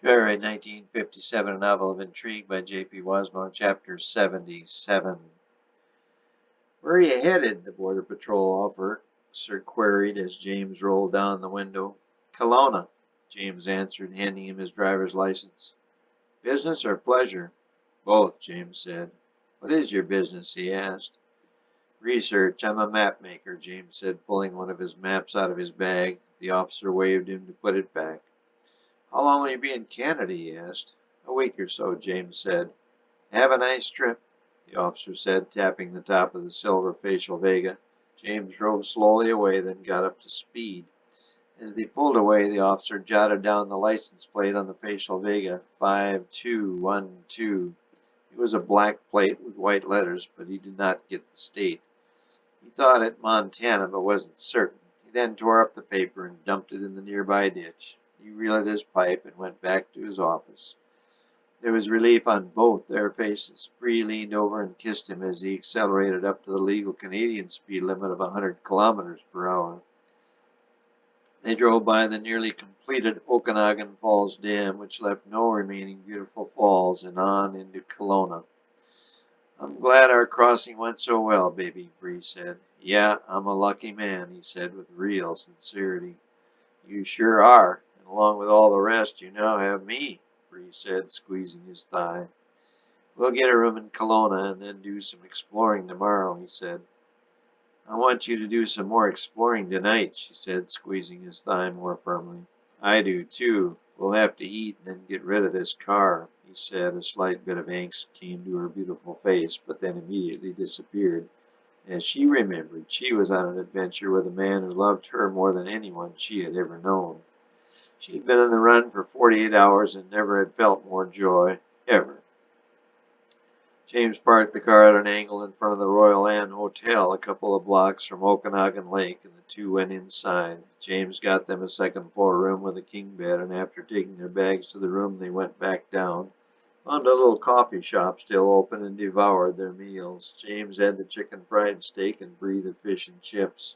Joyride, 1957, a novel of intrigue by J.P. Wasmo, Chapter 77. "Where are you headed?" the Border Patrol officer queried as James rolled down the window. "Kelowna," James answered, handing him his driver's license. "Business or pleasure?" "Both," James said. "What is your business?" he asked. "Research. I'm a map maker," James said, pulling one of his maps out of his bag. The officer waved him to put it back. "How long will you be in Canada?" he asked. "A week or so," James said. "Have a nice trip," the officer said, tapping the top of the silver facial Vega. James drove slowly away, then got up to speed. As they pulled away, the officer jotted down the license plate on the facial Vega, 5212. It was a black plate with white letters, but he did not get the state. He thought it Montana, but wasn't certain. He then tore up the paper and dumped it in the nearby ditch. He relit his pipe and went back to his office. There was relief on both their faces. Bree leaned over and kissed him as he accelerated up to the legal Canadian speed limit of 100 kilometers per hour. They drove by the nearly completed Okanagan Falls Dam, which left no remaining beautiful falls, and on into Kelowna. "I'm glad our crossing went so well, baby," Bree said. "Yeah, I'm a lucky man," he said with real sincerity. "You sure are, and along with all the rest, you now have me," Bree said, squeezing his thigh. "We'll get a room in Kelowna and then do some exploring tomorrow," he said. "I want you to do some more exploring tonight," she said, squeezing his thigh more firmly. "I do, too. We'll have to eat and then get rid of this car," he said. A slight bit of angst came to her beautiful face, but then immediately disappeared. As she remembered, she was on an adventure with a man who loved her more than anyone she had ever known. She had been on the run for 48 hours and never had felt more joy, ever. James parked the car at an angle in front of the Royal Anne Hotel, a couple of blocks from Okanagan Lake, and the two went inside. James got them a second-floor room with a king bed, and after taking their bags to the room, they went back down, found a little coffee shop still open, and devoured their meals. James had the chicken fried steak and Bree the fish and chips.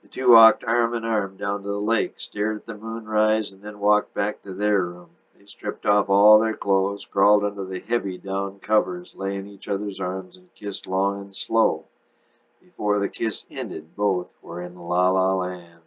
The two walked arm in arm down to the lake, stared at the moonrise, and then walked back to their room. They stripped off all their clothes, crawled under the heavy down covers, lay in each other's arms, and kissed long and slow. Before the kiss ended, both were in La La Land.